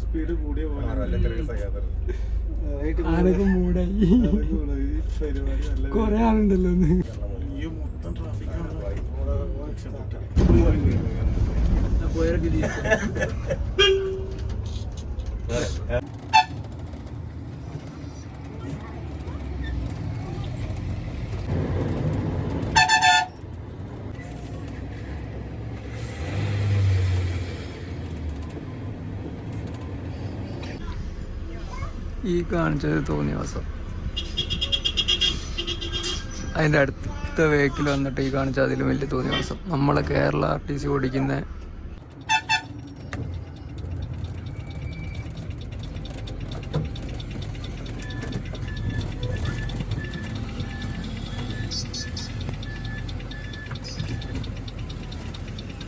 Speed കൂടിയ ആരൊക്കെ മൂടായി കൊറേ ആളുണ്ടല്ലോ മൊത്തം ട്രാഫിക്കാണ്. ഈ കാണിച്ചത് തോന്നിവാസം. അതിൻ്റെ അടുത്ത വെഹിക്കിൽ വന്നിട്ട് ഈ കാണിച്ച അതിലും വലിയ തോന്നിവാസം. നമ്മളെ കേരള RTC ഓടിക്കുന്ന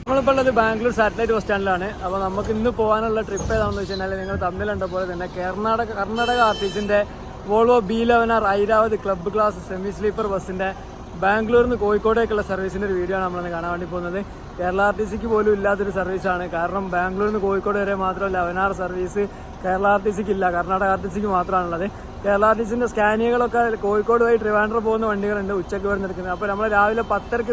നമ്മളിപ്പോൾ ഉള്ളത് ബാംഗ്ലൂർ സാറ്റലൈറ്റ് ബസ് സ്റ്റാൻഡിലാണ്. അപ്പോൾ നമുക്ക് ഇന്ന് പോകാനുള്ള ട്രിപ്പ് ഏതാണെന്ന് വെച്ച് കഴിഞ്ഞാൽ നിങ്ങൾ തമ്മിലുണ്ട പോലെ തന്നെ കർണാടക RTCൻ്റെ Volvo B11R Airavat club class semi sleeper ബസ്സിൻ്റെ ബാംഗ്ലൂരിൽ നിന്ന് കോഴിക്കോടേക്കുള്ള സർവീസിൻ്റെ ഒരു വീഡിയോ ആണ് നമ്മളിന്ന് കാണാൻ വേണ്ടി പോകുന്നത്. കേരള RTCക്ക് പോലും ഇല്ലാത്തൊരു സർവീസാണ്. കാരണം ബാംഗ്ലൂരിൽ നിന്ന് കോഴിക്കോട് വരെ മാത്രമല്ല 11R സർവീസ് കേരള RTCക്ക് ഇല്ല, കർണാടക RTCക്ക് മാത്രമാണുള്ളത്. കേരള RTCൻ്റെ സ്കാനികളൊക്കെ കോഴിക്കോട് വഴി ട്രിവാൻഡ്രം പോകുന്ന വണ്ടികളുണ്ട് ഉച്ചയ്ക്ക് വരുന്നെടുക്കുന്നത്. അപ്പോൾ നമ്മൾ രാവിലെ 10:30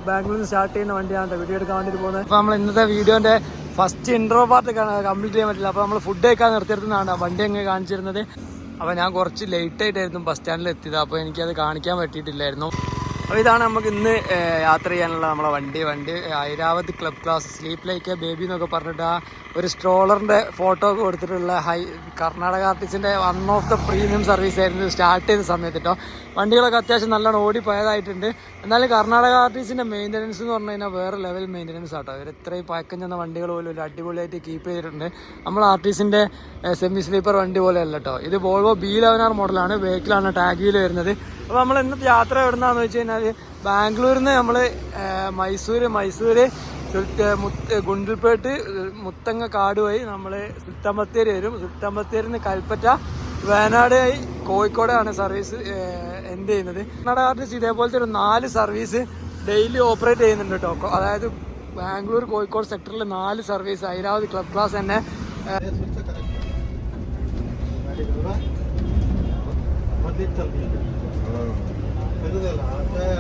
ബാംഗ്ലൂരിൽ നിന്ന് സ്റ്റാർട്ട് ചെയ്യുന്ന വണ്ടിയാണ് വീഡിയോ എടുക്കാൻ വേണ്ടിയിട്ട് പോകുന്നത്. അപ്പോൾ നമ്മൾ ഇന്നത്തെ വീഡിയോൻ്റെ ഫസ്റ്റ് ഇൻട്രോ പാർട്ട് കംപ്ലീറ്റ് ചെയ്യാൻ പറ്റില്ല. അപ്പോൾ നമ്മൾ ഫുഡ് കഴിക്കാൻ നിർത്തിയെടുത്തുന്നതാണ് വണ്ടി എങ്ങനെ കാണിച്ചിരുന്നത്. അപ്പോൾ ഞാൻ കുറച്ച് ലേറ്റ് ആയിട്ടായിരുന്നു ബസ് സ്റ്റാൻഡിൽ എത്തിയത്. അപ്പോൾ എനിക്കത് കാണിക്കാൻ പറ്റിയിട്ടില്ലായിരുന്നു. അപ്പോൾ ഇതാണ് നമുക്ക് ഇന്ന് യാത്ര ചെയ്യാനുള്ള നമ്മളെ വണ്ടി Airavat club class sleep like baby എന്നൊക്കെ പറഞ്ഞിട്ട് ആ ഒരു സ്ട്രോളറിൻ്റെ ഫോട്ടോ ഒക്കെ കൊടുത്തിട്ടുള്ള കർണാടക RTCൻ്റെ one of the premium service ആയിരുന്നു സ്റ്റാർട്ട് ചെയ്ത സമയത്ത് കേട്ടോ. വണ്ടികളൊക്കെ അത്യാവശ്യം നല്ലോണം ഓടിപ്പോയതായിട്ടുണ്ട്. എന്നാലും കർണാടക RTCൻ്റെ മെയിൻ്റനൻസ് എന്ന് പറഞ്ഞു കഴിഞ്ഞാൽ വേറെ ലെവൽ മെയിൻ്റനൻസ് ആട്ടോ. ഇവർ ഇത്രയും പഴക്കം ചെന്ന വണ്ടികൾ പോലും ഒരു അടിപൊളിയായിട്ട് കീപ്പ് ചെയ്തിട്ടുണ്ട്. നമ്മൾ RTCൻ്റെ സെമി സ്ലീപ്പർ വണ്ടി പോലെ അല്ല കേട്ടോ. ഇത് വോൾവോ B11R മോഡലാണ്, വെഹിക്കിളാണ് ടാഗ് വീൽ വരുന്നത്. അപ്പോൾ നമ്മൾ ഇന്നത്തെ യാത്ര എവിടുന്നാന്ന് വെച്ച് കഴിഞ്ഞാൽ ബാംഗ്ലൂരിൽ നിന്ന് നമ്മൾ മൈസൂർ ഗുണ്ടൽപേട്ട് മുത്തങ്ങ കാട് വഴി നമ്മൾ സുൽത്താൻ ബത്തേരി വരും. സുൽത്താൻ ബത്തേരിയിൽ നിന്ന് കൽപ്പറ്റ വയനാട് വഴി കോഴിക്കോടാണ് സർവീസ് എൻഡ് ചെയ്യുന്നത്. കർണാടക RTC ഇതേപോലത്തെ ഒരു 4 സർവീസ് ഡെയിലി ഓപ്പറേറ്റ് ചെയ്യുന്നുണ്ട് കേട്ടോ. അതായത് ബാംഗ്ലൂർ കോഴിക്കോട് സെക്ടറിൽ 4 സർവീസ് ഐരാവത് ക്ലബ് ക്ലാസ് തന്നെ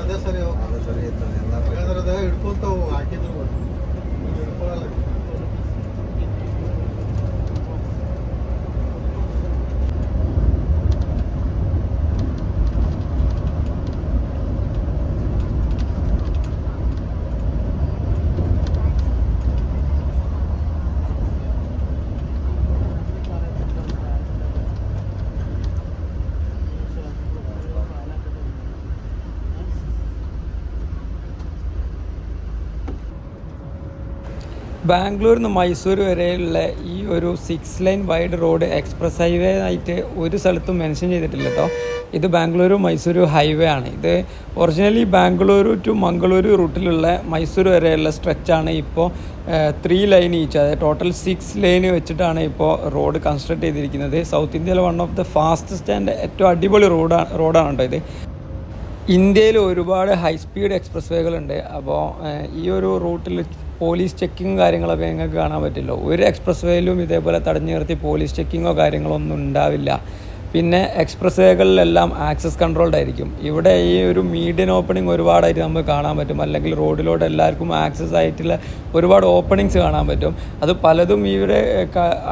ಅದೇ ಸರಿ ಹಿಡ್ಕೊಂತ ಹಾಕಿದ್ರು ബാംഗ്ലൂരിൽ നിന്ന് മൈസൂർ വരെയുള്ള ഈ ഒരു 6 line wide road express highway ആയിട്ട് ഒരു സ്ഥലത്തും മെൻഷൻ ചെയ്തിട്ടില്ല കേട്ടോ. ഇത് ബാംഗ്ലൂരു മൈസൂരു ഹൈവേ ആണ്. ഇത് ഒറിജിനലി ബാംഗ്ലൂരു ടു മംഗളൂരു റൂട്ടിലുള്ള മൈസൂർ വരെയുള്ള സ്ട്രെച്ചാണ്. ഇപ്പോൾ 3 ലൈൻ ഈച്ച്, അതായത് ടോട്ടൽ 6 ലൈൻ വെച്ചിട്ടാണ് ഇപ്പോൾ റോഡ് കൺസ്ട്രക്ട് ചെയ്തിരിക്കുന്നത്. സൗത്ത് ഇന്ത്യയിലെ one of the fastest and ഏറ്റവും അടിപൊളി റോഡാണ് കേട്ടോ ഇത്. ഇന്ത്യയിൽ ഒരുപാട് ഹൈ സ്പീഡ് എക്സ്പ്രസ് വേകളുണ്ട്. അപ്പോൾ ഈ ഒരു റൂട്ടിൽ പോലീസ് ചെക്കിങ് കാര്യങ്ങളൊക്കെ നിങ്ങൾക്ക് കാണാൻ പറ്റില്ല. ഒരു എക്സ്പ്രസ് വേയിലും ഇതേപോലെ തടഞ്ഞു നിർത്തി പോലീസ് ചെക്കിങ്ങോ കാര്യങ്ങളോ ഒന്നും ഉണ്ടാവില്ല. പിന്നെ എക്സ്പ്രസ് വേകളിലെല്ലാം ആക്സസ് കൺട്രോൾഡ് ആയിരിക്കും. ഇവിടെ ഈ ഒരു മീഡിയൻ ഓപ്പണിംഗ് ഒരുപാടായിട്ട് നമുക്ക് കാണാൻ പറ്റും. അല്ലെങ്കിൽ റോഡിലൂടെ എല്ലാവർക്കും ആക്സസ് ആയിട്ടുള്ള ഒരുപാട് ഓപ്പണിങ്സ് കാണാൻ പറ്റും. അത് പലതും ഇവിടെ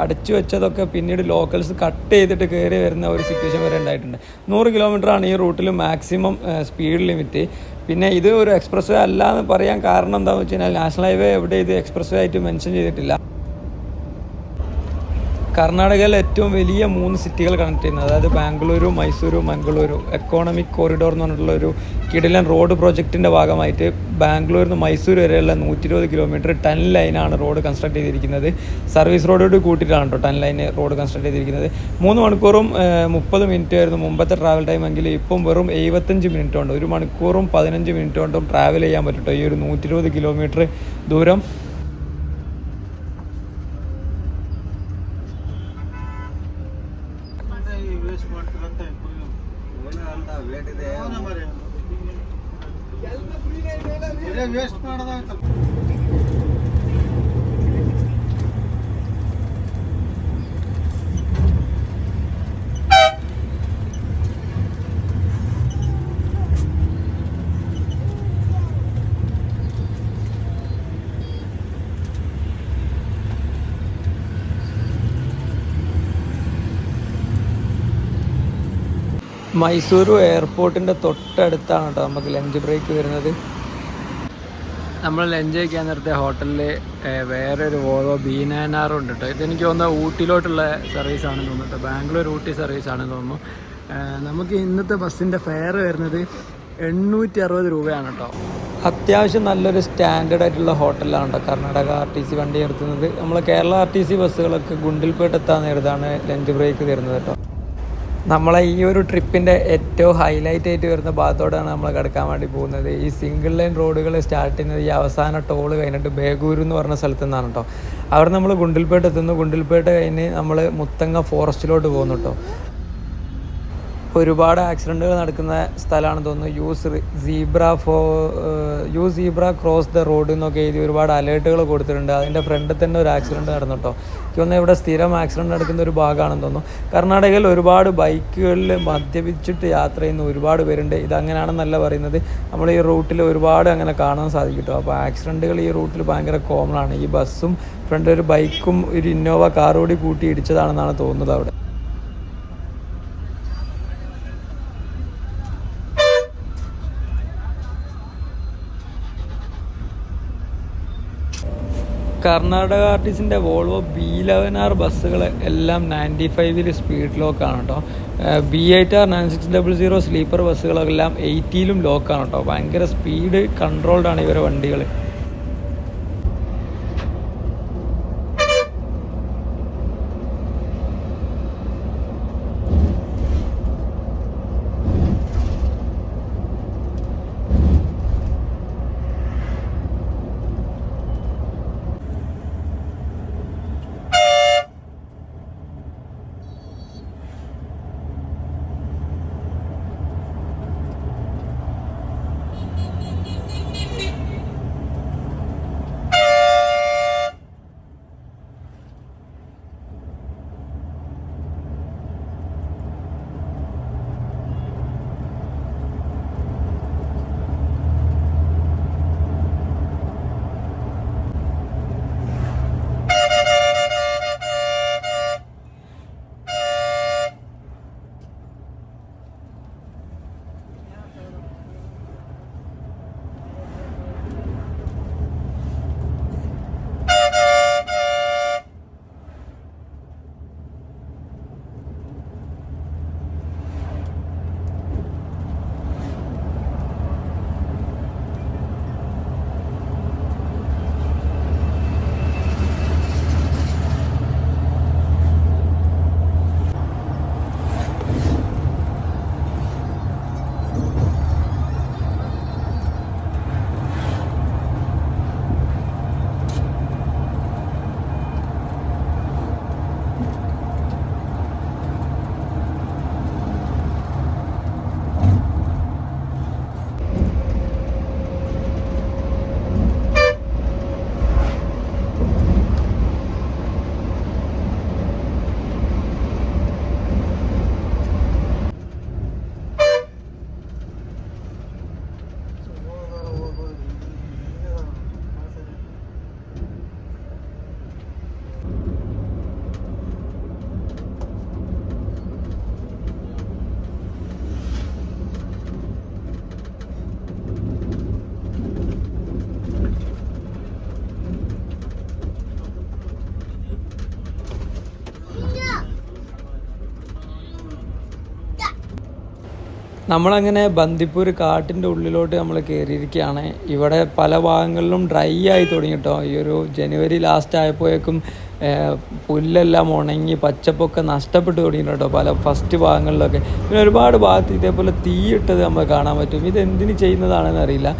അടച്ചു വെച്ചതൊക്കെ പിന്നീട് ലോക്കൽസ് കട്ട് ചെയ്തിട്ട് കയറി വരുന്ന ഒരു സിറ്റുവേഷൻ വരെ ഉണ്ടായിട്ടുണ്ട്. 100 കിലോമീറ്ററാണ് ഈ റൂട്ടിൽ മാക്സിമം സ്പീഡ് ലിമിറ്റ്. പിന്നെ ഇത് ഒരു എക്സ്പ്രസ് വേ അല്ല എന്ന് പറയാൻ കാരണം എന്താണെന്ന് വെച്ച് കഴിഞ്ഞാൽ നാഷണൽ ഹൈവേ എവിടെ ഇത് എക്സ്പ്രസ് വേ ആയിട്ട് മെൻഷൻ ചെയ്തിട്ടില്ല. കർണാടകയിലെ ഏറ്റവും വലിയ 3 സിറ്റികൾ കണക്ട് ചെയ്യുന്നത്, അതായത് ബാംഗ്ലൂരു, മൈസൂരു, മംഗളൂരു എക്കോണമിക് കോറിഡോർ എന്ന് പറഞ്ഞിട്ടുള്ള ഒരു കിടിലൻ റോഡ് പ്രോജക്റ്റിൻ്റെ ഭാഗമായിട്ട് ബാംഗ്ലൂരിൽ നിന്ന് മൈസൂർ വരെയുള്ള 120 കിലോമീറ്റർ 10 ലൈനാണ് റോഡ് കൺസ്ട്രക്ട് ചെയ്തിരിക്കുന്നത്. സർവീസ് റോഡോട് കൂട്ടിയിട്ടാണ് കേട്ടോ 10 ലൈൻ റോഡ് കൺസ്ട്രക്ട് ചെയ്തിരിക്കുന്നത്. 3 മണിക്കൂറും 30 മിനിറ്റ് ആയിരുന്നു മുമ്പത്തെ ട്രാവൽ ടൈം എങ്കിൽ ഇപ്പം വെറും 75 മിനിറ്റ് കൊണ്ട് 1 മണിക്കൂറും 15 മിനിറ്റ് കൊണ്ടും ട്രാവൽ ചെയ്യാൻ പറ്റും ഈ ഒരു 120 കിലോമീറ്റർ ദൂരം. ವೇಸ್ಟ್ ಮಾಡೋದ മൈസൂർ എയർപോർട്ടിൻ്റെ തൊട്ടടുത്താണ് കേട്ടോ നമുക്ക് ലഞ്ച് ബ്രേക്ക് വരുന്നത്. നമ്മൾ ലഞ്ച് കഴിക്കാൻ നേരത്തെ ഹോട്ടലിൽ വേറൊരു വോൾവോ B9R ഉണ്ട് കേട്ടോ. ഇതെനിക്ക് തോന്നുന്നത് ഊട്ടിയിലോട്ടുള്ള സർവീസാണെന്ന് തോന്നുന്നു കേട്ടോ. ബാംഗ്ലൂർ ഊട്ടി സർവീസാണെന്ന് തോന്നുന്നു. നമുക്ക് ഇന്നത്തെ ബസ്സിൻ്റെ ഫെയർ വരുന്നത് 860 രൂപയാണ് കേട്ടോ. അത്യാവശ്യം നല്ലൊരു സ്റ്റാൻഡേർഡ് ആയിട്ടുള്ള ഹോട്ടലാണ് കേട്ടോ കർണാടക RTC വണ്ടി നിർത്തുന്നത്. നമ്മൾ കേരള RTC ബസ്സുകളൊക്കെ ഗുണ്ടിൽപേട്ട് എത്താൻ നേരത്താണ് ലഞ്ച് ബ്രേക്ക് തരുന്നത് കേട്ടോ. നമ്മളെ ഈ ഒരു ട്രിപ്പിൻ്റെ ഏറ്റവും ഹൈലൈറ്റ് ആയിട്ട് വരുന്ന ഭാഗത്തോടാണ് നമ്മൾ കിടക്കാൻ വേണ്ടി പോകുന്നത്. ഈ സിംഗിൾ ലൈൻ റോഡുകൾ സ്റ്റാർട്ട് ചെയ്യുന്നത് ഈ അവസാന ടോൾ കഴിഞ്ഞിട്ട് ബേഗൂർ എന്ന് പറഞ്ഞ സ്ഥലത്തു നിന്നാണ് കേട്ടോ. അവിടെ നമ്മൾ ഗുണ്ടിൽപേട്ട് എത്തുന്നു. ഗുണ്ടിൽപേട്ട് കഴിഞ്ഞ് നമ്മൾ മുത്തങ്ങ ഫോറസ്റ്റിലോട്ട് പോകുന്നു കേട്ടോ. ഒരുപാട് ആക്സിഡൻറ്റുകൾ നടക്കുന്ന സ്ഥലമാണെന്ന് തോന്നുന്നു. Use zebra cross the road എന്നൊക്കെ എഴുതി ഒരുപാട് അലേർട്ടുകൾ കൊടുത്തിട്ടുണ്ട്. അതിൻ്റെ ഫ്രണ്ടിൽ തന്നെ ഒരു ആക്സിഡൻറ്റ് നടന്നു കേട്ടോ. എനിക്ക് തോന്നുന്നു ഇവിടെ സ്ഥിരം ആക്സിഡൻറ്റ് നടക്കുന്ന ഒരു ഭാഗമാണെന്ന് തോന്നുന്നു. കർണാടകയിൽ ഒരുപാട് ബൈക്കുകളിൽ മദ്യപിച്ചിട്ട് യാത്ര ചെയ്യുന്ന ഒരുപാട് പേരുണ്ട്. ഇതങ്ങനെയാണെന്നല്ല പറയുന്നത്, നമ്മൾ ഈ റൂട്ടിൽ ഒരുപാട് അങ്ങനെ കാണാൻ സാധിക്കും കേട്ടോ. അപ്പോൾ ആക്സിഡൻറ്റുകൾ ഈ റൂട്ടിൽ ഭയങ്കര കോമൺ ആണ്. ഈ ബസ്സും ഫ്രണ്ടിൽ ഒരു ബൈക്കും ഒരു ഇന്നോവ കാറുകൂടി കൂട്ടി ഇടിച്ചതാണെന്നാണ് തോന്നുന്നത് അവിടെ. കർണാടക RTCൻ്റെ വോൾവോ B11R ബസ്സുകൾ എല്ലാം 95 സ്പീഡ് ലോക്കാണ് കേട്ടോ. B8R 9600 സ്ലീപ്പർ ബസ്സുകളെല്ലാം 80 ലോക്കാണ് കേട്ടോ. ഭയങ്കര സ്പീഡ് കൺട്രോൾഡാണ് ഇവരെ വണ്ടികൾ. നമ്മളങ്ങനെ ബന്ദിപ്പൂർ കാട്ടിൻ്റെ ഉള്ളിലോട്ട് നമ്മൾ കയറിയിരിക്കുകയാണ്. ഇവിടെ പല ഭാഗങ്ങളിലും ഡ്രൈ ആയി തുടങ്ങി കേട്ടോ. ഈ ഒരു ജനുവരി ലാസ്റ്റ് ആയപ്പോഴേക്കും പുല്ലെല്ലാം ഉണങ്ങി പച്ചപ്പൊക്കെ നഷ്ടപ്പെട്ട് തുടങ്ങിയിട്ടുണ്ട് കേട്ടോ പല ഫസ്റ്റ് ഭാഗങ്ങളിലൊക്കെ. പിന്നെ ഒരുപാട് ഭാഗത്ത് ഇതേപോലെ തീയിട്ടത് നമ്മൾ കാണാൻ പറ്റും. ഇത് എന്തിന് ചെയ്യുന്നതാണെന്ന് അറിയില്ല.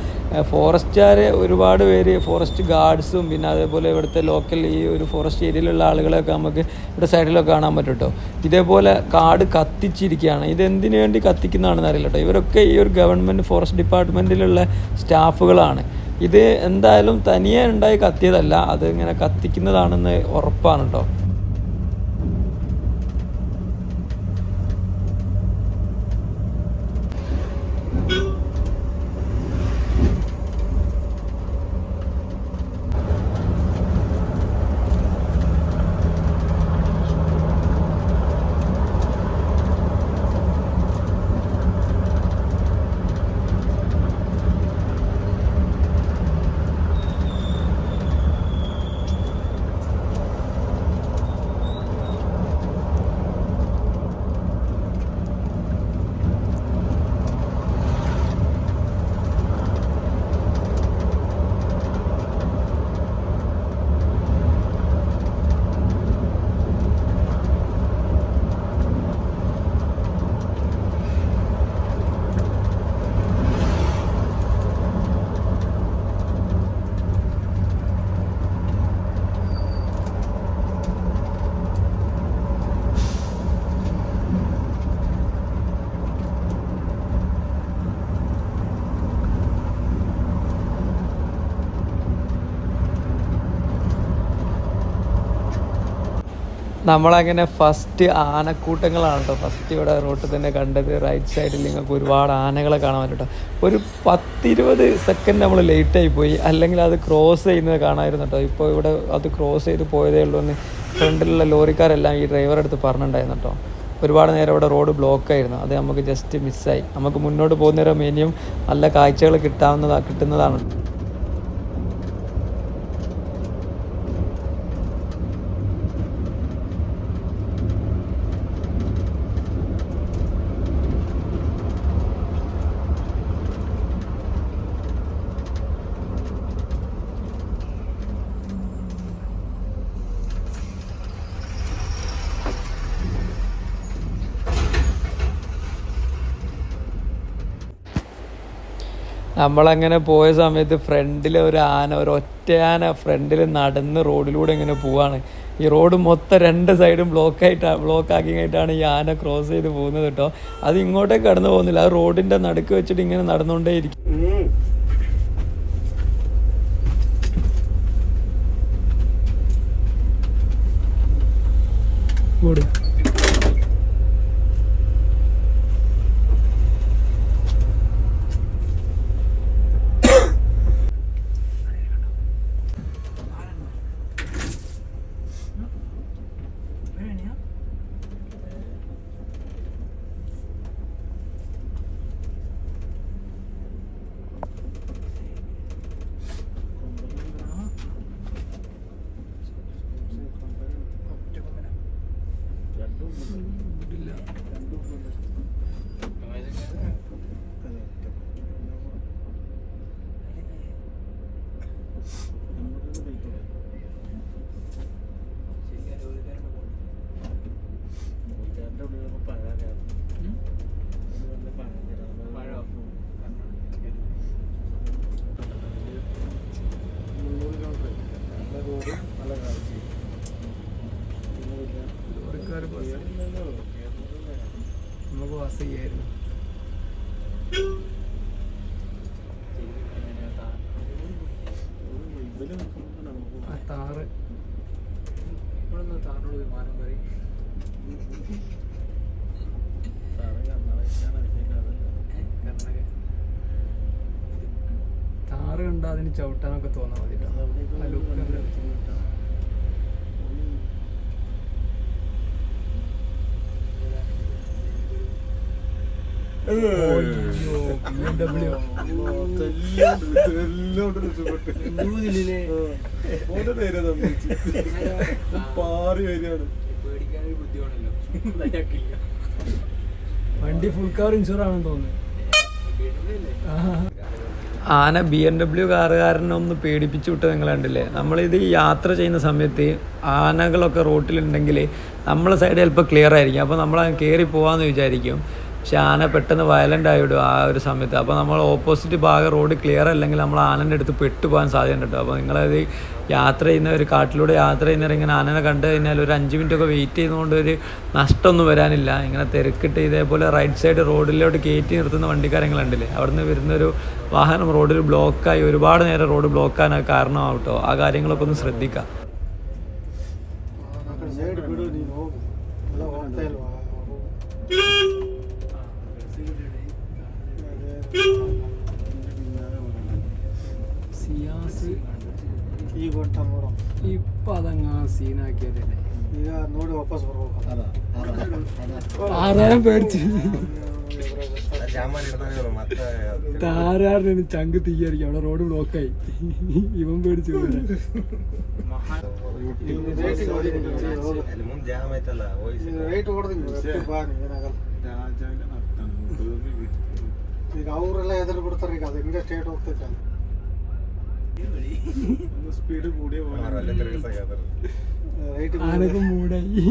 ഫോറസ്റ്റുകാർ ഒരുപാട് പേര്, ഫോറസ്റ്റ് ഗാർഡ്സും പിന്നെ അതേപോലെ ഇവിടുത്തെ ലോക്കൽ ഈ ഒരു ഫോറസ്റ്റ് ഏരിയയിലുള്ള ആളുകളെയൊക്കെ നമുക്ക് ഇവിടെ സൈഡിലൊക്കെ കാണാൻ പറ്റും കേട്ടോ. ഇതേപോലെ കാട് കത്തിച്ചിരിക്കുകയാണ്. ഇതെന്തിനു വേണ്ടി കത്തിക്കുന്നതാണെന്ന് അറിയില്ല കേട്ടോ. ഇവരൊക്കെ ഈ ഒരു ഗവൺമെൻറ് ഫോറസ്റ്റ് ഡിപ്പാർട്ട്മെൻറ്റിലുള്ള സ്റ്റാഫുകളാണ്. ഇത് എന്തായാലും തനിയെ ഉണ്ടായി കത്തിയതല്ല, അത് ഇങ്ങനെ കത്തിക്കുന്നതാണെന്ന് ഉറപ്പാണ് കേട്ടോ. നമ്മളങ്ങനെ ഫസ്റ്റ് ആനക്കൂട്ടങ്ങളാണ് കേട്ടോ ഫസ്റ്റ് ഇവിടെ റോട്ടിൽ തന്നെ കണ്ടത്. റൈറ്റ് സൈഡിൽ നിങ്ങൾക്ക് ഒരുപാട് ആനകളെ കാണാൻ പറ്റും കേട്ടോ. ഒരു 10-20 സെക്കൻഡ് നമ്മൾ ലേറ്റായി പോയി, അല്ലെങ്കിൽ അത് ക്രോസ് ചെയ്യുന്നത് കാണാമായിരുന്നു കേട്ടോ. ഇപ്പോൾ ഇവിടെ അത് ക്രോസ് ചെയ്ത് പോയതേ ഉള്ളൂ എന്ന് ഫ്രണ്ടിലുള്ള ലോറിക്കാരെല്ലാം ഈ ഡ്രൈവറെ അടുത്ത് പറഞ്ഞിട്ടുണ്ടായിരുന്നു കേട്ടോ. ഒരുപാട് നേരം ഇവിടെ റോഡ് ബ്ലോക്കായിരുന്നു, അത് നമുക്ക് ജസ്റ്റ് മിസ്സായി. നമുക്ക് മുന്നോട്ട് പോകുന്നേരം ഇനിയും നല്ല കാഴ്ചകൾ കിട്ടുന്നതാണ്. നമ്മളങ്ങനെ പോയ സമയത്ത് ഫ്രണ്ടിൽ ഒരു ആന, ഒറ്റ ആന ഫ്രണ്ടിൽ നടന്ന് റോഡിലൂടെ ഇങ്ങനെ പോവാണ്. ഈ റോഡ് മൊത്തം 2 സൈഡും ബ്ലോക്കാക്കിയിട്ടാണ് ഈ ആന ക്രോസ് ചെയ്ത് പോകുന്നത് കേട്ടോ. അത് ഇങ്ങോട്ടേക്ക് കടന്നു പോകുന്നില്ല, അത് റോഡിൻ്റെ നടുക്ക് വെച്ചിട്ട് ഇങ്ങനെ നടന്നുകൊണ്ടേ ഇരിക്കും. നമുക്ക് ബസ് ചെയ്യായിരുന്നു. താറ് ഇവിടെ താറിനോട് വിമാനം പറയും. താറ് കണ്ട അതിന് ചവിട്ടാനൊക്കെ തോന്നാൻ മതി കേട്ടോ. വണ്ടി ഫുൾ കവർ ഇൻഷുർ ആണെന്ന് തോന്നുന്നു. ആന BMW കാറുകാരനൊന്ന് പേടിപ്പിച്ചു വിട്ട് നിങ്ങൾ കണ്ടില്ലേ. നമ്മളിത് യാത്ര ചെയ്യുന്ന സമയത്ത് ആനകളൊക്കെ റോട്ടിലുണ്ടെങ്കിൽ നമ്മളെ സൈഡ് ചിലപ്പോൾ ക്ലിയർ ആയിരിക്കും, അപ്പോൾ നമ്മൾ കയറി പോകാമെന്ന് വിചാരിക്കും. പക്ഷെ ആന പെട്ടെന്ന് വയലൻ്റ് ആയിടും ആ ഒരു സമയത്ത്. അപ്പോൾ നമ്മൾ ഓപ്പോസിറ്റ് ഭാഗം റോഡ് ക്ലിയർ അല്ലെങ്കിൽ നമ്മൾ ആനൻ്റെ അടുത്ത് പെട്ടുപോകാൻ സാധ്യത ഉണ്ട്. അപ്പോൾ നിങ്ങളത് യാത്ര ചെയ്യുന്നവർ കാട്ടിലൂടെ യാത്ര ചെയ്യുന്നവർ ഇങ്ങനെ ആനനെ കണ്ടു കഴിഞ്ഞാൽ ഒരു 5 മിനിറ്റൊക്കെ വെയിറ്റ് ചെയ്യുന്നതുകൊണ്ട് ഒരു നഷ്ടമൊന്നും വരാനില്ല. ഇങ്ങനെ തിരക്കിട്ട് ഇതേപോലെ റൈറ്റ് സൈഡ് റോഡിലോട്ട് കയറ്റി നിർത്തുന്ന വണ്ടിക്കാരങ്ങളുണ്ടല്ലേ, അവിടെ നിന്ന് വരുന്നൊരു വാഹനം റോഡിൽ ബ്ലോക്കായി ഒരുപാട് നേരം റോഡ് ബ്ലോക്കാനൊക്കെ കാരണമാവും കേട്ടോ. ആ കാര്യങ്ങളൊക്കെ ഒന്ന് ശ്രദ്ധിക്കാം. ಸೈಡ್ ಬಿಡು ನೀನು ಹೋಗು, ಎಲ್ಲ ಹೋಗ್ತಾ ಇಲ್ವಾ? ಈಗ ಹೊಂಟ ನೋಡು, ഇപ്പം അതങ്ങ് സീനാക്കിയതല്ലേ. ಈಗ ನೋಡಿ ವಾಪಸ್ ಬರ್ಬೇಕು. ആരാരും പേടിച്ചു താരാറിന് ചങ്ക് തീയായിരിക്കും, അവിടെ റോഡ് ബ്ലോക്കായി. ഇവൻ പേടിച്ചു ರೈಟ್ ಹೊಡೆದು ಬಾ, ಏನಾಗಲ್ಲ. ಈಗ ಅವರೆಲ್ಲ ಎದುರು ಬಿಡ್ತಾರೆ, ಈಗ ಅದು ಹಿಂಗೆ ಸ್ಟೇಟ್ ಹೋಗ್ತೈತೆ. സ്പീഡ് കൂടിയ ആനൊക്കെ മൂടായി.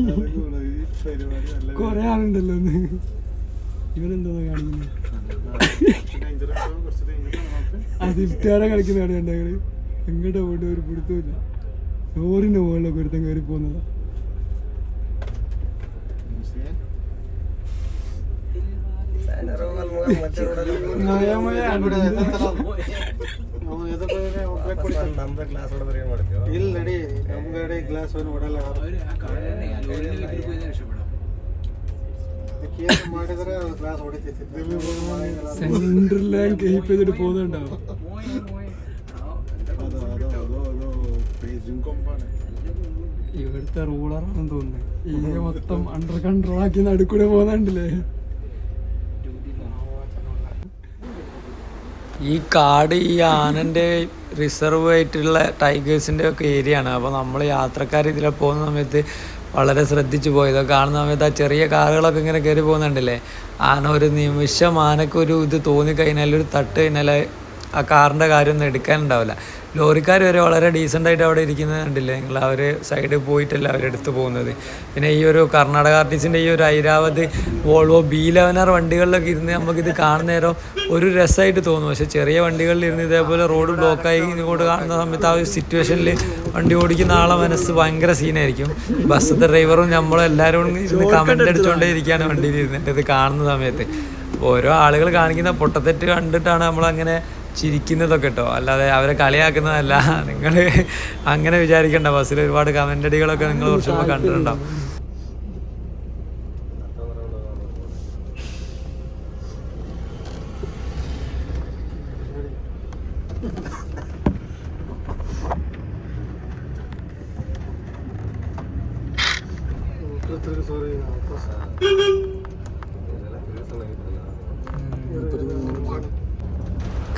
കൊറേ ആളുണ്ടല്ലോ ഒന്ന്. ഇവനെന്തോ കാണിക്കുന്നത്, അത് ഇഫ്റ്റാറെ കളിക്കുന്ന കണ്ടങ്ങള്. എങ്ങോട്ടാ പോയിട്ട് ഒരു പിടുത്തമില്ല. ലോറിന്റെ മുകളിലൊക്കെ ഒരുത്തൻ കയറി പോകുന്നതാ. ಇಲ್ಲಡಿ ನಮ್ಮ ಗಾಡಿ ಗ್ಲಾಸ್ ಹೊಡಲ್ಲ. ಅದಕ್ಕೇನು ಮಾಡಿದ್ರೆ ಅದು ಗ್ಲಾಸ್ ಹೊಡಿತೈತಿ. സെന്ററിലെല്ലാം കേപ്പ് ചെയ്തിട്ട് പോകുന്നുണ്ടാവും. ഇവിടുത്തെ റൂളറാണെന്ന് തോന്നുന്നു. ഈ മൊത്തം അണ്ടർ കൺട്രോൾ ആക്കി നടുക്കൂടെ പോകുന്നുണ്ടല്ലേ. ഈ കാട് ഈ ആനൻ്റെ റിസർവ് ആയിട്ടുള്ള ടൈഗേഴ്സിൻ്റെ ഒക്കെ ഏരിയ ആണ്. അപ്പോൾ നമ്മൾ യാത്രക്കാർ ഇതിലെ പോകുന്ന സമയത്ത് വളരെ ശ്രദ്ധിച്ചു പോയത്. കാണുന്ന സമയത്ത് ആ ചെറിയ കാറുകളൊക്കെ ഇങ്ങനെ കയറി പോകുന്നുണ്ടല്ലേ, ആന ഒരു നിമിഷം ആനക്കൊരു ഇത് തോന്നിക്കഴിഞ്ഞാൽ, ഒരു തട്ട് കഴിഞ്ഞാൽ ആ കാറിൻ്റെ കാര്യമൊന്നും എടുക്കാനുണ്ടാവില്ല. ലോറിക്കാർ വരെ വളരെ ഡീസൻ്റായിട്ട് അവിടെ ഇരിക്കുന്നത് കണ്ടില്ലേ നിങ്ങൾ, അവർ സൈഡിൽ പോയിട്ടല്ല അവരെടുത്ത് പോകുന്നത്. പിന്നെ ഈ ഒരു കർണാടക ആർട്ടിസ്റ്റിൻ്റെ ഈ ഒരു ഐരാവത് വോൾവോ B11R വണ്ടികളിലൊക്കെ ഇരുന്ന് നമുക്കിത് കാണുന്ന നേരം ഒരു രസമായിട്ട് തോന്നും. പക്ഷേ ചെറിയ വണ്ടികളിൽ ഇരുന്ന് ഇതേപോലെ റോഡ് ബ്ലോക്കായി ഇങ്ങോട്ട് കാണുന്ന സമയത്ത് ആ ഒരു സിറ്റുവേഷനിൽ വണ്ടി ഓടിക്കുന്ന ആളെ മനസ്സ് ഭയങ്കര സീനായിരിക്കും. ബസ്സിൻ്റെ ഡ്രൈവറും നമ്മളും എല്ലാവരും ഇരുന്ന് കമൻ്റ് അടിച്ചുകൊണ്ടേ ഇരിക്കുകയാണ് വണ്ടിയിൽ ഇരുന്നിട്ട് ഇത് കാണുന്ന സമയത്ത്. ഓരോ ആളുകൾ കാണിക്കുന്ന പൊട്ടത്തെറ്റ് കണ്ടിട്ടാണ് നമ്മളങ്ങനെ ചിരിക്കുന്നതൊക്കെ കേട്ടോ, അല്ലാതെ അവരെ കളിയാക്കുന്നതല്ല. നിങ്ങൾ അങ്ങനെ വിചാരിക്കേണ്ട. ബസ്സിൽ ഒരുപാട് കമൻ്റ് അടികളൊക്കെ നിങ്ങൾ കുറച്ച് മുമ്പ് കണ്ടിട്ടുണ്ടാവും.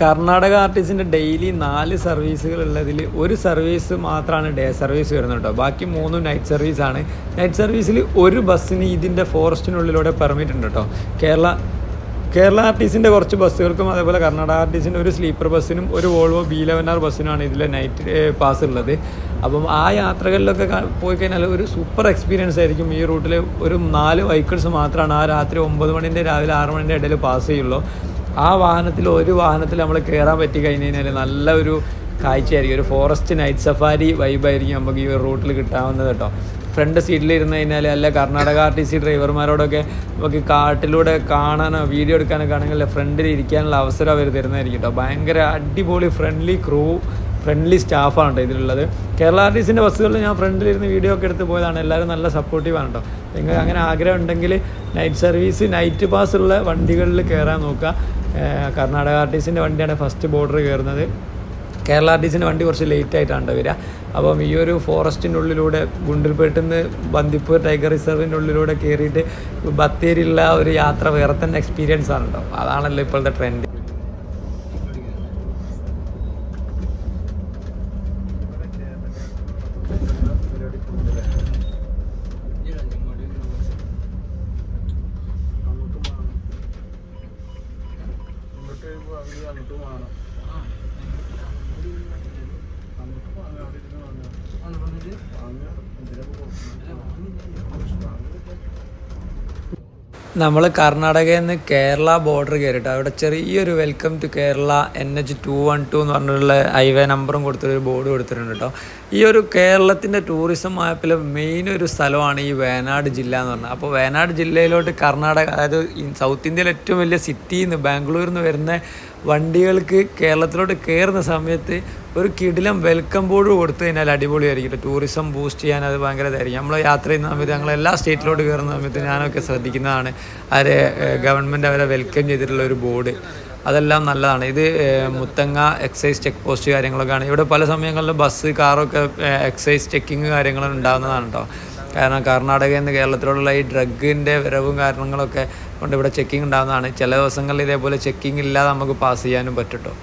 കർണാടക ആർട്ടിസ്റ്റിൻ്റെ ഡെയിലി 4 സർവീസുകൾ ഉള്ളതിൽ ഒരു സർവീസ് മാത്രമാണ് ഡേ സർവീസ് വരുന്നത് കേട്ടോ. ബാക്കി 3 നൈറ്റ് സർവീസാണ്. നൈറ്റ് സർവീസിൽ ഒരു ബസ്സിന് ഇതിൻ്റെ ഫോറസ്റ്റിനുള്ളിലൂടെ പെർമിറ്റ് ഉണ്ട് കേട്ടോ. കേരള ആർട്ടിസ്റ്റിൻ്റെ കുറച്ച് ബസ്സുകൾക്കും അതേപോലെ കർണാടക ആർട്ടിസ്റ്റിൻ്റെ ഒരു സ്ലീപ്പർ ബസ്സിനും ഒരു വോൾവോ B11R ബസ്സിനുമാണ് ഇതിലെ നൈറ്റ് പാസ് ഉള്ളത്. അപ്പം ആ യാത്രകളിലൊക്കെ പോയി കഴിഞ്ഞാൽ ഒരു സൂപ്പർ എക്സ്പീരിയൻസ് ആയിരിക്കും. ഈ റൂട്ടിൽ ഒരു 4 വെഹിക്കിൾസ് മാത്രമാണ് ആ രാത്രി 9 മണിൻ്റെ രാവിലെ 6 മണിൻ്റെ ഇടയിൽ പാസ് ചെയ്യുള്ളൂ. ആ ഒരു വാഹനത്തിൽ നമ്മൾ കയറാൻ പറ്റി കഴിഞ്ഞ് കഴിഞ്ഞാൽ നല്ല ഒരു കാഴ്ചയായിരിക്കും. ഒരു ഫോറസ്റ്റ് നൈറ്റ് സഫാരി വൈബായിരിക്കും നമുക്ക് ഈ ഒരു റൂട്ടിൽ കിട്ടാവുന്നത് കേട്ടോ. ഫ്രണ്ട് സീറ്റിൽ ഇരുന്ന് കഴിഞ്ഞാൽ അല്ല കർണാടക ആർട്ടിസി ഡ്രൈവർമാരോടൊക്കെ നമുക്ക് കാട്ടിലൂടെ കാണാനോ വീഡിയോ എടുക്കാനൊക്കെ ആണെങ്കിൽ ഫ്രണ്ടിൽ ഇരിക്കാനുള്ള അവസരം അവർ തരുന്നതായിരിക്കും കേട്ടോ. ഭയങ്കര അടിപൊളി ഫ്രണ്ട്ലി സ്റ്റാഫാണ് കേട്ടോ ഇതിലുള്ളത്. കേരള ആർട്ടിസ്റ്റിൻ്റെ ബസ്സുകളിൽ ഞാൻ ഫ്രണ്ടിലിരുന്ന് വീഡിയോ ഒക്കെ എടുത്ത് പോയതാണ്. എല്ലാവരും നല്ല സപ്പോർട്ടീവാണ് കേട്ടോ. നിങ്ങൾക്ക് അങ്ങനെ ആഗ്രഹം ഉണ്ടെങ്കിൽ നൈറ്റ് സർവീസ് നൈറ്റ് പാസ് ഉള്ള വണ്ടികളിൽ കയറാൻ നോക്കുക. കർണാടക ആർട്ടിസ്റ്റിൻ്റെ വണ്ടിയാണ് ഫസ്റ്റ് ബോർഡർ കയറുന്നത്. കേരള ആർട്ടിസ്റ്റിൻ്റെ വണ്ടി കുറച്ച് ലേറ്റ് ആയിട്ടാണ് വരിക. അപ്പം ഈ ഒരു ഫോറസ്റ്റിൻ്റെ ഉള്ളിലൂടെ ഗുണ്ടൽപേട്ടിൽ നിന്ന് ബന്ദിപ്പൂർ ടൈഗർ റിസർവിൻ്റെ ഉള്ളിലൂടെ കയറിയിട്ട് ബത്തേരിയുള്ള ഒരു യാത്ര വേറെ തന്നെ എക്സ്പീരിയൻസ് ആണ് കേട്ടോ. അതാണല്ലോ ഇപ്പോഴത്തെ ട്രെൻഡ്. നമ്മൾ കർണാടകയിൽ നിന്ന് കേരള ബോർഡർ കയറിയിട്ട് അവിടെ ചെറിയൊരു വെൽക്കം ടു കേരള NH212 എന്ന് പറഞ്ഞിട്ടുള്ള ഹൈവേ നമ്പറും കൊടുത്തൊരു ബോർഡ് കൊടുത്തിട്ടുണ്ട് കേട്ടോ. ഈ ഒരു കേരളത്തിൻ്റെ ടൂറിസം മാപ്പിലെ മെയിൻ ഒരു സ്ഥലമാണ് ഈ വയനാട് ജില്ല എന്ന് പറഞ്ഞാൽ. അപ്പോൾ വയനാട് ജില്ലയിലോട്ട് കർണാടക, അതായത് സൗത്ത് ഇന്ത്യയിലെ ഏറ്റവും വലിയ സിറ്റിയിൽ നിന്ന് ബാംഗ്ലൂരിൽ നിന്ന് വരുന്ന വണ്ടികൾക്ക് കേരളത്തിലോട്ട് കയറുന്ന സമയത്ത് ഒരു കിടിലം വെൽക്കം ബോർഡ് കൊടുത്തു കഴിഞ്ഞാൽ അടിപൊളിയായിരിക്കും. ടൂറിസം ബൂസ്റ്റ് ചെയ്യാൻ അത് ഭയങ്കര ഇതായിരിക്കും. നമ്മൾ യാത്ര ചെയ്യുന്ന സമയത്ത് ഞങ്ങൾ എല്ലാ സ്റ്റേറ്റിലോട്ട് കയറുന്ന സമയത്ത് ഞാനൊക്കെ ശ്രദ്ധിക്കുന്നതാണ് അവരെ ഗവൺമെൻറ് അവരെ വെൽക്കം ചെയ്തിട്ടുള്ള ഒരു ബോർഡ്. അതെല്ലാം നല്ലതാണ്. ഇത് മുത്തങ്ങ എക്സൈസ് ചെക്ക് പോസ്റ്റ് കാര്യങ്ങളൊക്കെയാണ്. ഇവിടെ പല സമയങ്ങളിലും ബസ് കാറൊക്കെ എക്സൈസ് ചെക്കിങ് കാര്യങ്ങളും ഉണ്ടാകുന്നതാണ് കേട്ടോ. കാരണം കർണാടകയിൽ നിന്ന് കേരളത്തിലോട്ടുള്ള ഈ ഡ്രഗിൻ്റെ വരവും കാരണങ്ങളൊക്കെ കൊണ്ട് ഇവിടെ ചെക്കിങ് ഉണ്ടാകുന്നതാണ്. ചില ദിവസങ്ങളിൽ ഇതേപോലെ ചെക്കിങ് ഇല്ലാതെ നമുക്ക് പാസ് ചെയ്യാനും പറ്റും കേട്ടോ.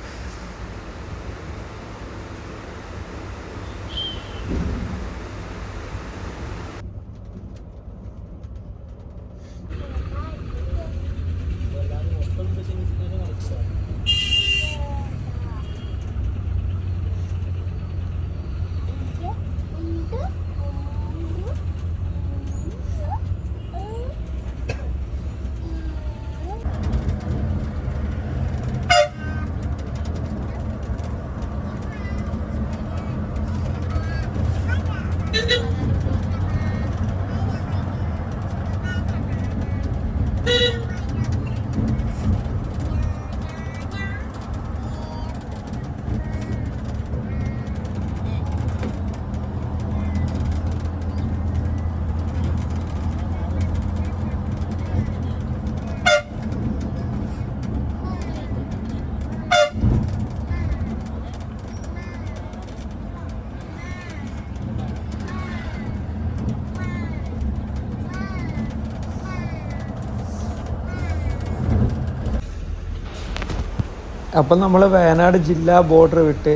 അപ്പം നമ്മൾ വയനാട് ജില്ലാ ബോർഡർ വിട്ട്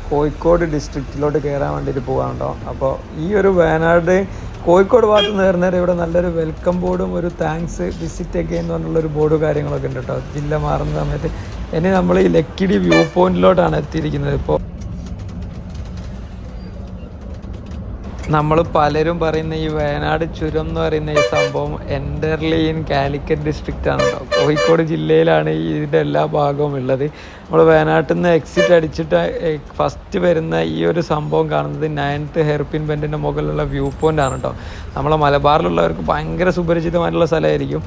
കോഴിക്കോട് ഡിസ്ട്രിക്റ്റിലോട്ട് കയറാൻ വേണ്ടിയിട്ട് പോകാനുണ്ടോ. അപ്പോൾ ഈ ഒരു വയനാട് കോഴിക്കോട് ഭാഗത്ത് നിന്ന് കയറുന്നേരം ഇവിടെ നല്ലൊരു വെൽക്കം ബോർഡും ഒരു താങ്ക്സ് വിസിറ്റ് ഒക്കെ എന്ന് പറഞ്ഞുള്ളൊരു ബോർഡും കാര്യങ്ങളൊക്കെ ഉണ്ട് കേട്ടോ. ജില്ല മാറുന്ന സമയത്ത് ഇനി നമ്മൾ ഈ ലക്കിടി വ്യൂ പോയിന്റിലോട്ടാണ് എത്തിയിരിക്കുന്നത്. ഇപ്പോൾ നമ്മൾ പലരും പറയുന്ന ഈ വയനാട് ചുരം എന്ന് പറയുന്ന ഈ സംഭവം എൻ്റർലി ഇൻ കാലിക്കറ്റ് ഡിസ്ട്രിക്റ്റ് ആണ് കേട്ടോ. കോഴിക്കോട് ജില്ലയിലാണ് ഇതിൻ്റെ എല്ലാ ഭാഗവും ഉള്ളത്. നമ്മൾ വയനാട്ടിൽ നിന്ന് എക്സിറ്റ് അടിച്ചിട്ട് ഫസ്റ്റ് വരുന്ന ഈ ഒരു സംഭവം കാണുന്നത് 9th ഹെയർപിൻ ബെൻഡിൻ്റെ മുകളിലുള്ള വ്യൂ പോയിൻ്റ് ആണ് കേട്ടോ. നമ്മളെ മലബാറിലുള്ളവർക്ക് ഭയങ്കര സുപരിചിതമായിട്ടുള്ള സ്ഥലമായിരിക്കും.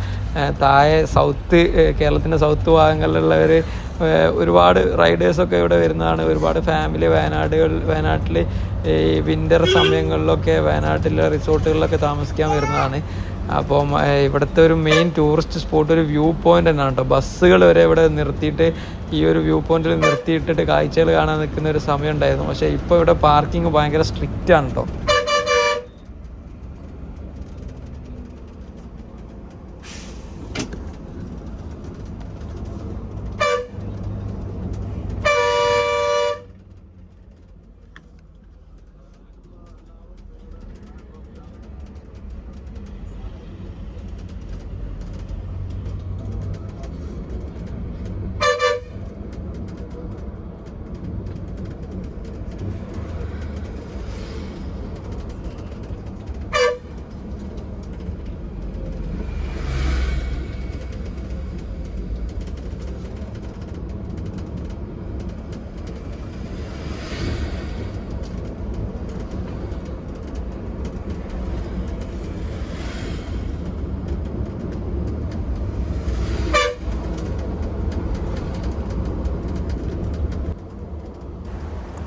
താഴെ സൗത്ത് കേരളത്തിൻ്റെ സൗത്ത് ഭാഗങ്ങളിലുള്ളവർ ഒരുപാട് റൈഡേഴ്സൊക്കെ ഇവിടെ വരുന്നതാണ്. ഒരുപാട് ഫാമിലി വയനാട്ടിൽ ഈ വിൻ്റർ സമയങ്ങളിലൊക്കെ വയനാട്ടിലെ റിസോർട്ടുകളിലൊക്കെ താമസിക്കാൻ വരുന്നതാണ്. അപ്പം ഇവിടുത്തെ ഒരു മെയിൻ ടൂറിസ്റ്റ് സ്പോട്ട് ഒരു വ്യൂ പോയിൻ്റ് തന്നെയാണ് കേട്ടോ. ബസ്സുകൾ വരെ ഇവിടെ നിർത്തിയിട്ട് ഈ ഒരു വ്യൂ പോയിന്റിൽ നിർത്തിയിട്ടിട്ട് കാഴ്ചകൾ കാണാൻ നിൽക്കുന്ന ഒരു സമയം ഉണ്ടായിരുന്നു. പക്ഷേ ഇപ്പോൾ ഇവിടെ പാർക്കിംഗ് ഭയങ്കര സ്ട്രിക്റ്റ് ആണ് കേട്ടോ.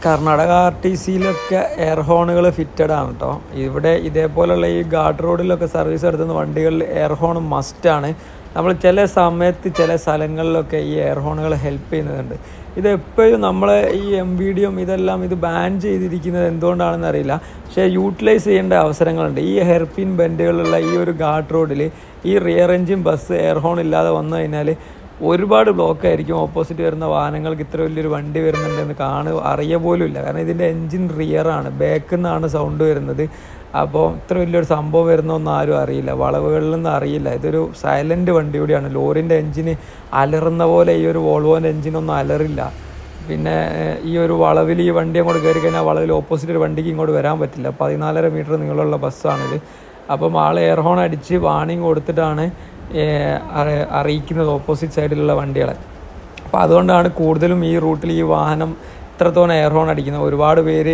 കർണാടക RTCയിലൊക്കെ എയർ ഹോണുകൾ ഫിറ്റഡ് ആണ് കേട്ടോ. ഇവിടെ ഇതേപോലെയുള്ള ഈ ഗാർഡ് റോഡിലൊക്കെ സർവീസ് നടത്തുന്ന വണ്ടികളിൽ എയർ ഹോൺ മസ്റ്റാണ്. നമ്മൾ ചില സമയത്ത് ചില സ്ഥലങ്ങളിലൊക്കെ ഈ എയർ ഹോണുകൾ ഹെൽപ്പ് ചെയ്യുന്നുണ്ട്. ഇതെപ്പോഴും നമ്മളെ ഈ MVDയും ഇതെല്ലാം ഇത് ബാൻ ചെയ്തിരിക്കുന്നത് എന്തുകൊണ്ടാണെന്ന് അറിയില്ല. പക്ഷേ യൂട്ടിലൈസ് ചെയ്യേണ്ട അവസരങ്ങളുണ്ട്. ഈ ഹെയർപിൻ ബെൻഡുകളുള്ള ഈ ഒരു ഗാർഡ് റോഡിൽ ഈ rear engine bus air horn ഇല്ലാതെ വന്നു കഴിഞ്ഞാൽ ഒരുപാട് ബ്ലോക്ക് ആയിരിക്കും. ഓപ്പോസിറ്റ് വരുന്ന വാഹനങ്ങൾക്ക് ഇത്ര വലിയൊരു വണ്ടി വരുന്നുണ്ടെന്ന് അറിയ പോലും ഇല്ല. കാരണം ഇതിൻ്റെ എൻജിൻ റിയറാണ്, ബാക്കിൽ നിന്നാണ് സൗണ്ട് വരുന്നത്. അപ്പോൾ ഇത്ര വലിയൊരു സംഭവം വരുന്നൊന്നും ആരും അറിയില്ല, വളവുകളിൽ നിന്ന് അറിയില്ല. ഇതൊരു സൈലൻറ്റ് വണ്ടി കൂടിയാണ്. ലോറിൻ്റെ എൻജിന് അലറുന്ന പോലെ ഈ ഒരു വോൾവോൻ്റെ എൻജിനൊന്നും അലറില്ല. പിന്നെ ഈ ഒരു വളവിൽ ഈ വണ്ടി അങ്ങോട്ട് കയറി കഴിഞ്ഞാൽ വളവിൽ ഓപ്പോസിറ്റ് ഒരു വണ്ടിക്ക് ഇങ്ങോട്ട് വരാൻ പറ്റില്ല. 14.5 മീറ്റർ നീളമുള്ള ബസ്സാണിത്. അപ്പം ആൾ എയർ ഹോൺ അടിച്ച് വാണിംഗ് കൊടുത്തിട്ടാണ് അറിയിക്കുന്നത് ഓപ്പോസിറ്റ് സൈഡിലുള്ള വണ്ടികളെ. അപ്പോൾ അതുകൊണ്ടാണ് കൂടുതലും ഈ റൂട്ടിൽ ഈ വാഹനം ഇത്രത്തോളം എയർ ഹോൺ അടിക്കുന്നത്. ഒരുപാട് പേര്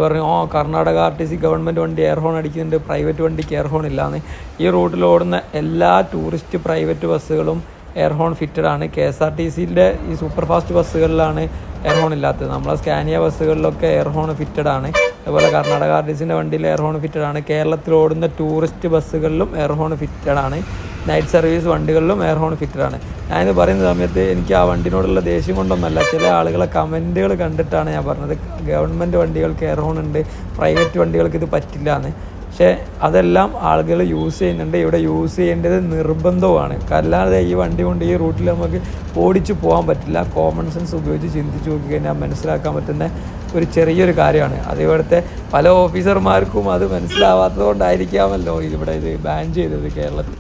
പറഞ്ഞു കർണാടക RTC ഗവൺമെൻറ് വണ്ടി എയർ ഹോൺ അടിക്കുന്നുണ്ട്, പ്രൈവറ്റ് വണ്ടിക്ക് എയർ ഹോൺ ഇല്ലാന്ന്. ഈ റൂട്ടിൽ ഓടുന്ന എല്ലാ ടൂറിസ്റ്റ് പ്രൈവറ്റ് ബസ്സുകളും എയർ ഹോൺ ഫിറ്റഡ് ആണ്. KSRTCൻ്റെ ഈ സൂപ്പർ ഫാസ്റ്റ് ബസ്സുകളിലാണ് എയർ ഹോൺ ഇല്ലാത്തത്. നമ്മളെ സ്കാനിയ ബസ്സുകളിലൊക്കെ എയർ ഹോൺ ഫിറ്റഡ് ആണ്. അതുപോലെ കർണാടക RTCൻ്റെ വണ്ടിയിൽ എയർ ഹോൺ ഫിറ്റഡ് ആണ്. കേരളത്തിൽ ഓടുന്ന ടൂറിസ്റ്റ് ബസ്സുകളിലും എയർ ഹോൺ ഫിറ്റഡ് ആണ്. നൈറ്റ് സർവീസ് വണ്ടികളിലും എയർ ഹോൺ ഫിറ്റഡ് ആണ്. ഞാനിത് പറയുന്ന സമയത്ത് എനിക്ക് ആ വണ്ടിനോടുള്ള ദേഷ്യം കൊണ്ടൊന്നല്ല, ചില ആളുകളെ കമൻറ്റുകൾ കണ്ടിട്ടാണ് ഞാൻ പറഞ്ഞത് ഗവൺമെൻറ് വണ്ടികൾക്ക് എയർ ഹോൺ ഉണ്ട്, പ്രൈവറ്റ് വണ്ടികൾക്ക് ഇത് പറ്റില്ല എന്ന്. പക്ഷേ അതെല്ലാം ആളുകൾ യൂസ് ചെയ്യുന്നുണ്ട്. ഇവിടെ യൂസ് ചെയ്യേണ്ടത് നിർബന്ധവുമാണ്. അല്ലാതെ ഈ വണ്ടി കൊണ്ട് ഈ റൂട്ടിൽ നമുക്ക് ഓടിച്ചു പോകാൻ പറ്റില്ല. കോമൺ സെൻസ് ഉപയോഗിച്ച് ചിന്തിച്ച് നോക്കി കഴിഞ്ഞാൽ മനസ്സിലാക്കാൻ പറ്റുന്ന ഒരു ചെറിയൊരു കാര്യമാണ്. അത് ഇവിടുത്തെ പല ഓഫീസർമാർക്കും അത് മനസ്സിലാവാത്തത് കൊണ്ടായിരിക്കാമല്ലോ ഇവിടെ ഇത് ബാൻ ചെയ്തത് കേരളത്തിൽ.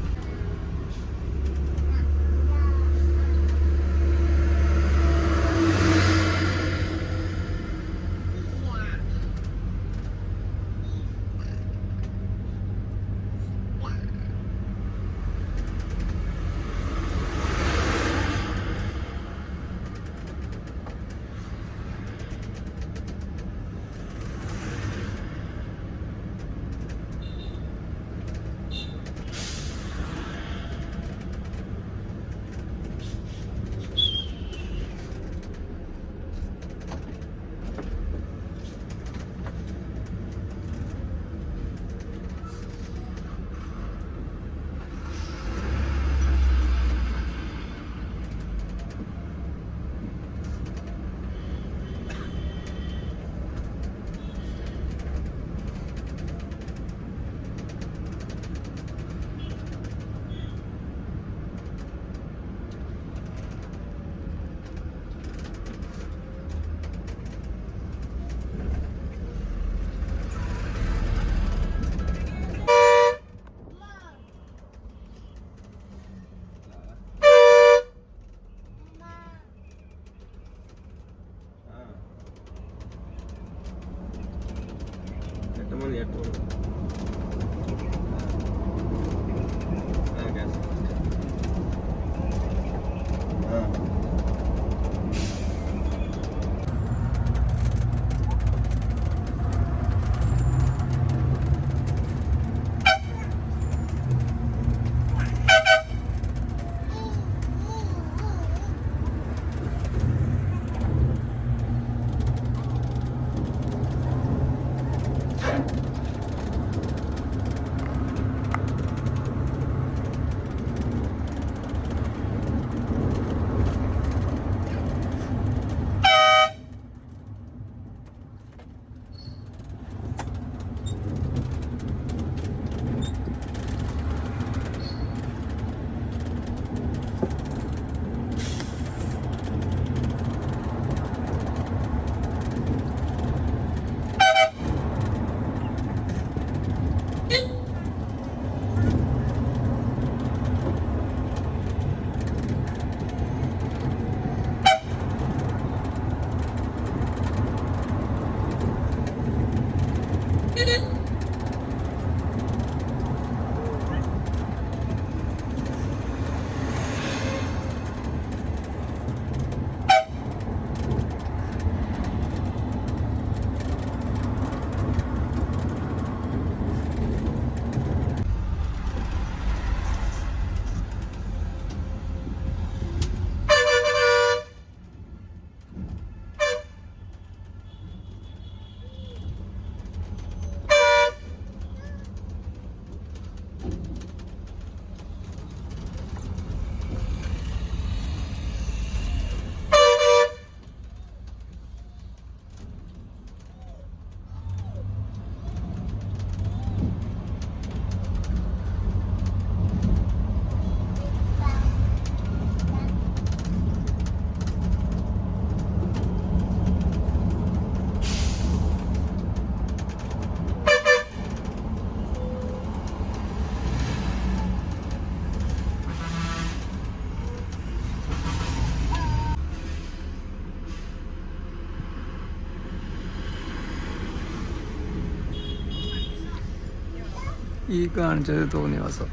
ഈ കാണിച്ചത് തോന്നിവാസം.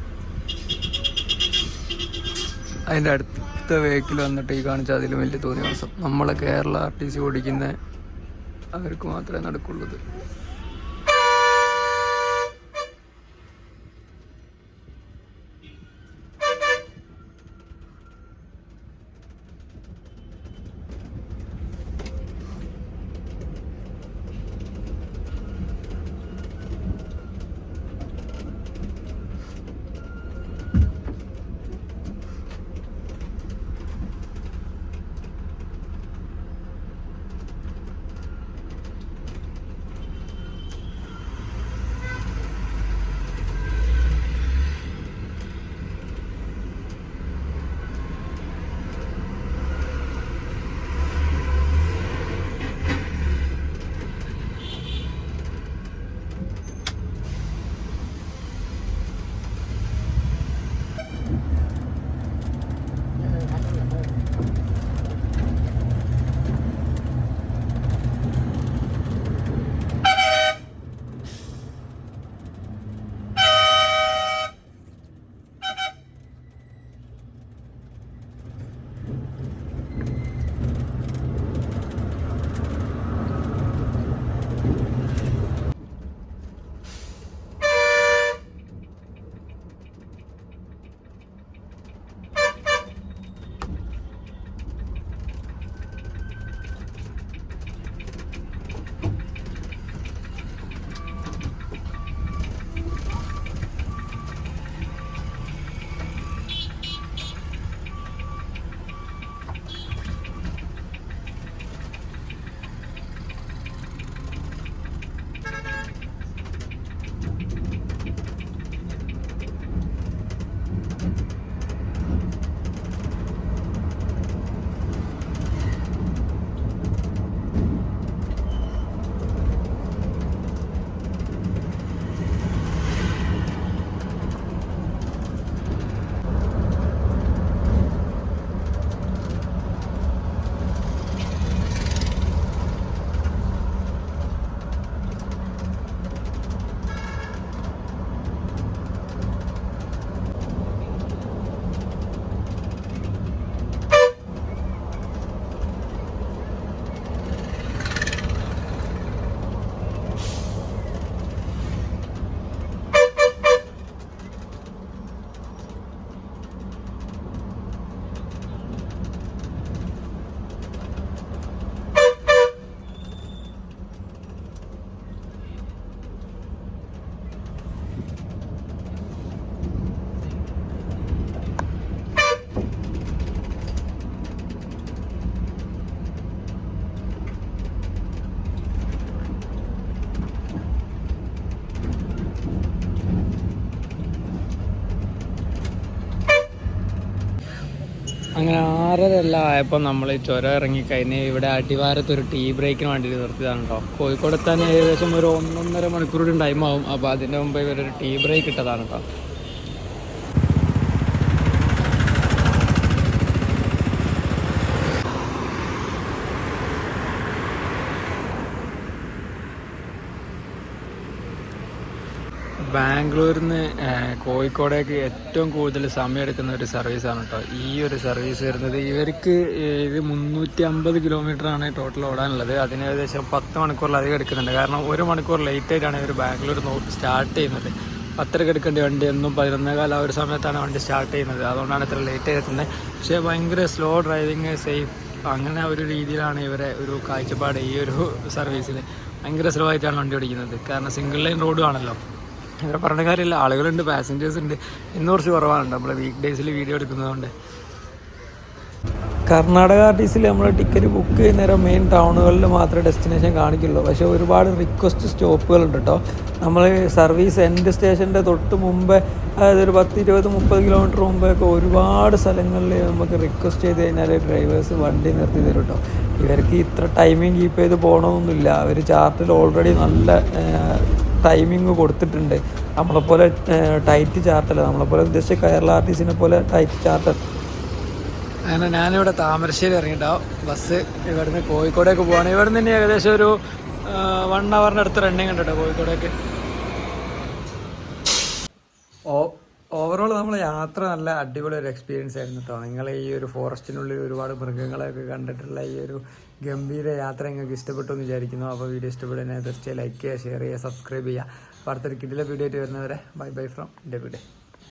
അതിൻ്റെ അടുത്ത വെഹിക്കിൾ വന്നിട്ട് ഈ കാണിച്ച അതിലും വലിയ തോന്നിവാസം. നമ്മളെ കേരള RTC ഓടിക്കുന്ന അവർക്ക് മാത്രമേ നടക്കുള്ളൂ. അങ്ങനെ 6:30 ആയപ്പോൾ നമ്മൾ ചുരം ഇറങ്ങിക്കഴിഞ്ഞ് ഇവിടെ അടിവാരത്തൊരു ടീ ബ്രേക്കിന് വേണ്ടിയിട്ട് നിർത്തിയതാണ് കേട്ടോ. കോഴിക്കോട് എത്താൻ ഏകദേശം ഒരു 1.5 മണിക്കൂറുടെ ടൈം ആവും. അപ്പോൾ അതിൻ്റെ മുമ്പ് ഇവരൊരു ടീ ബ്രേക്ക് ഇട്ടതാണ് കേട്ടോ. ബാംഗ്ലൂരിൽ നിന്ന് കോഴിക്കോടേക്ക് ഏറ്റവും കൂടുതൽ സമയം എടുക്കുന്ന ഒരു സർവീസാണ് കേട്ടോ ഈ ഒരു സർവീസ് വരുന്നത്. ഇവർക്ക് ഇത് 350 കിലോമീറ്ററാണ് ടോട്ടൽ ഓടാനുള്ളത്. അതിന് ഏകദേശം 10 മണിക്കൂറിലധികം എടുക്കുന്നുണ്ട്. കാരണം 1 മണിക്കൂർ ലേറ്റായിട്ടാണ് ഇവർ ബാംഗ്ലൂർ സ്റ്റാർട്ട് ചെയ്യുന്നത്. 10:30 എടുക്കേണ്ട വണ്ടി എന്നും 11:15 ആ ഒരു സമയത്താണ് വണ്ടി സ്റ്റാർട്ട് ചെയ്യുന്നത്. അതുകൊണ്ടാണ് ഇത്ര ലേറ്റ് എത്തുന്നത്. പക്ഷേ ഭയങ്കര സ്ലോ ഡ്രൈവിങ്, സേഫ്, അങ്ങനെ ഒരു രീതിയിലാണ് ഇവരെ ഒരു കാഴ്ചപ്പാട് ഈ ഒരു സർവീസിൽ. ഭയങ്കര സ്ലോ ആയിട്ടാണ് വണ്ടി ഓടിക്കുന്നത്. കാരണം സിംഗിൾ ലൈൻ റോഡും ആണല്ലോ. ഇവരെ പറഞ്ഞ കാര്യമില്ല, ആളുകളുണ്ട്, പാസഞ്ചേഴ്സ് ഉണ്ട്. ഇന്ന് കുറച്ച് കുറവാണ് നമ്മൾ വീക്ക് ഡേയ്സിൽ വീഡിയോ എടുക്കുന്നതുകൊണ്ട്. കർണാടക RTCയിൽ നമ്മൾ ടിക്കറ്റ് ബുക്ക് ചെയ്യുന്നേരം മെയിൻ ടൗണുകളിൽ മാത്രമേ ഡെസ്റ്റിനേഷൻ കാണിക്കുള്ളൂ. പക്ഷേ ഒരുപാട് റിക്വസ്റ്റ് സ്റ്റോപ്പുകളുണ്ട് കേട്ടോ. നമ്മൾ സർവീസ് എൻഡ് സ്റ്റേഷൻ്റെ തൊട്ട് മുമ്പേ, അതായത് ഒരു 10, 20, 30 കിലോമീറ്റർ മുമ്പൊക്കെ ഒരുപാട് സ്ഥലങ്ങളിൽ നമുക്ക് റിക്വസ്റ്റ് ചെയ്ത് കഴിഞ്ഞാൽ ഡ്രൈവേഴ്സ് വണ്ടി നിർത്തി തരും കേട്ടോ. ഇവർക്ക് ഇത്ര ടൈമിങ് കീപ്പ് ചെയ്ത് പോകണമെന്നില്ല. അവർ ചാർട്ടിൽ ഓൾറെഡി നല്ല ടൈമിങ് കൊടുത്തിട്ടുണ്ട്. നമ്മളെപ്പോലെ ടൈറ്റ് ചാർട്ടല്ല, നമ്മളെപ്പോലെ ഉദ്ദേശിച്ച കേരള RTCനെ പോലെ ടൈറ്റ് ചാർട്ടർ. അങ്ങനെ ഞാനിവിടെ താമരശ്ശേരി ഇറങ്ങിയിട്ടാവും. ബസ് ഇവിടുന്ന് കോഴിക്കോടേക്ക് പോവാണ്. ഇവിടുന്ന് തന്നെ ഏകദേശം ഒരു 1 ഹവറിൻ്റെ അടുത്ത് റണ്ണിങ് ഉണ്ട് കേട്ടോ കോഴിക്കോടേക്ക്. നമ്മളെ യാത്ര നല്ല അടിപൊളി ഒരു എക്സ്പീരിയൻസ് ആയിരുന്നു കേട്ടോ. നിങ്ങൾ ഈ ഒരു ഫോറസ്റ്റിനുള്ളിൽ ഒരുപാട് മൃഗങ്ങളെയൊക്കെ കണ്ടിട്ടുള്ള ഈ ഒരു ഗംഭീര യാത്ര നിങ്ങൾക്ക് ഇഷ്ടപ്പെട്ടു എന്ന് വിചാരിക്കുന്നു. അപ്പോൾ വീഡിയോ ഇഷ്ടപ്പെടുന്നതിനെ തീർച്ചയായും ലൈക്ക് ചെയ്യുക, ഷെയർ ചെയ്യുക, സബ്സ്ക്രൈബ് ചെയ്യുക. അപ്പോൾ അടുത്തൊരു കിടില വീഡിയോ ആയിട്ട് വരുന്നവരെ ബൈ ഫ്രം ഡെവിഡേ.